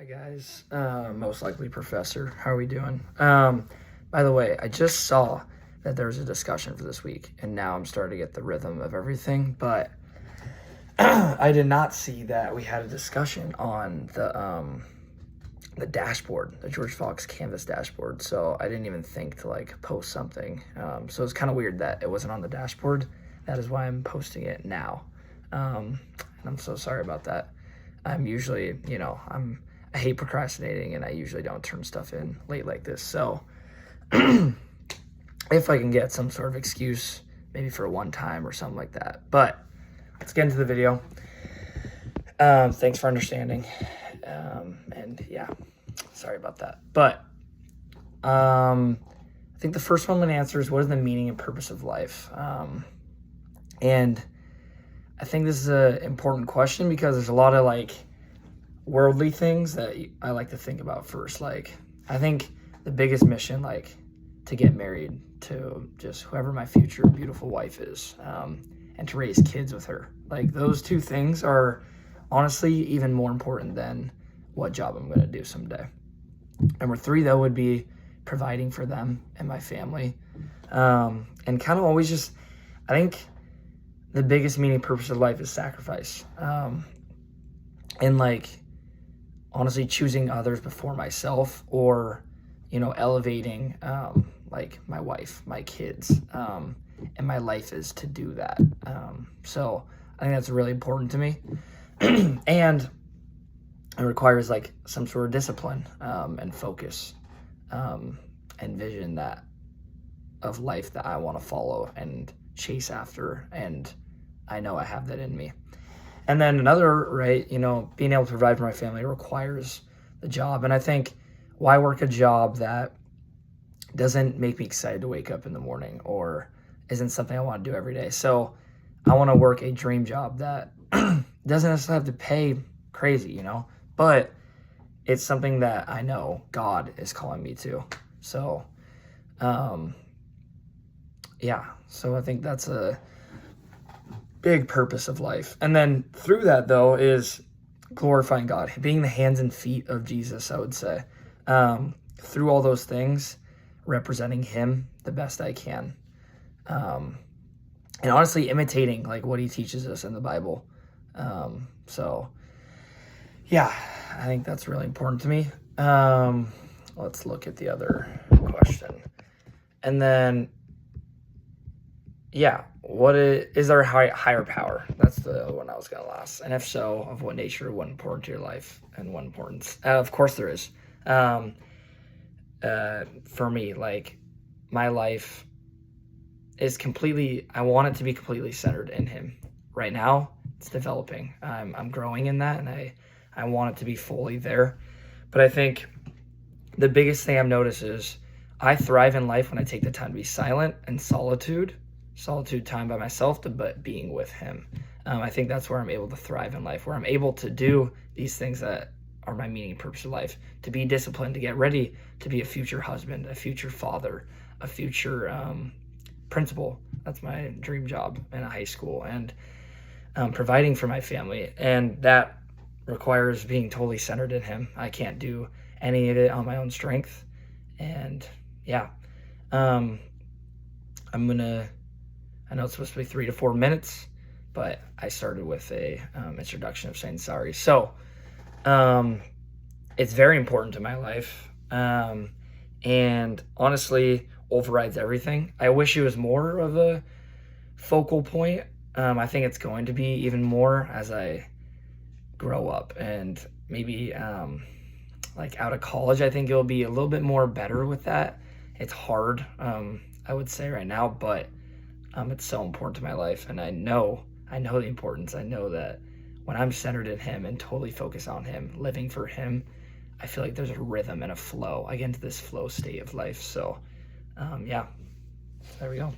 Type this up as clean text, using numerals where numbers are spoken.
Hi guys, most likely Professor. How are we doing? By the way, I just saw that there was a discussion for this week, and now I'm starting to get the rhythm of everything, but I did not see that we had a discussion on the dashboard, the George Fox Canvas dashboard, so I didn't even think to post something. So it's kind of weird that it wasn't on the dashboard. That is why I'm posting it now. And I'm so sorry about that. I'm usually, I hate procrastinating, and I usually don't turn stuff in late like this. So if I can get some sort of excuse, maybe for one time or something like that. But let's get into the video. Thanks for understanding. And yeah, sorry about that. But I think the first one I'm going to answer is, what is the meaning and purpose of life? And I think this is an important question because there's a lot of worldly things that I like to think about first. I think the biggest mission, to get married to just whoever my future beautiful wife is, and to raise kids with her. Those two things are honestly even more important than what job I'm going to do someday. Number 3, though, would be providing for them and my family. And kind of always just, I think the biggest meaning purpose of life is sacrifice. And honestly choosing others before myself, or, elevating, my wife, my kids, and my life is to do that. So I think that's really important to me. And it requires some sort of discipline, and focus, and vision of life that I want to follow and chase after. And I know I have that in me. And then another, being able to provide for my family requires the job. And I think, why work a job that doesn't make me excited to wake up in the morning, or isn't something I want to do every day? So I want to work a dream job that doesn't necessarily have to pay crazy, but it's something that I know God is calling me to. So, yeah, so I think that's a big purpose of life. And then through that, though, is glorifying God, being the hands and feet of Jesus, I would say. Through all those things, representing him the best I can. And honestly, imitating what he teaches us in the Bible. So yeah, I think that's really important to me. Let's look at the other question. And then, yeah, is there a higher power? That's the one I was going to ask. And if so, of what nature, what important to your life, and what importance? Of course there is. For me, my life is I want it to be completely centered in him. Right now, it's developing. I'm growing in that, and I want it to be fully there. But I think the biggest thing I've noticed is I thrive in life when I take the time to be silent and solitude time by myself, but being with him. I think that's where I'm able to thrive in life, where I'm able to do these things that are my meaning and purpose of life, to be disciplined, to get ready to be a future husband, a future father, a future principal. That's my dream job in a high school, and providing for my family. And that requires being totally centered in him. I can't do any of it on my own strength. And yeah, I know it's supposed to be 3 to 4 minutes, but I started with a introduction of saying sorry. So it's very important to my life, and honestly overrides everything. I wish it was more of a focal point. I think it's going to be even more as I grow up, and maybe out of college, I think it'll be a little bit more better with that. It's hard, I would say right now, but it's so important to my life, and I know the importance. I know that when I'm centered in him and totally focused on him, living for him, I feel like there's a rhythm and a flow. I get into this flow state of life. So, yeah, there we go.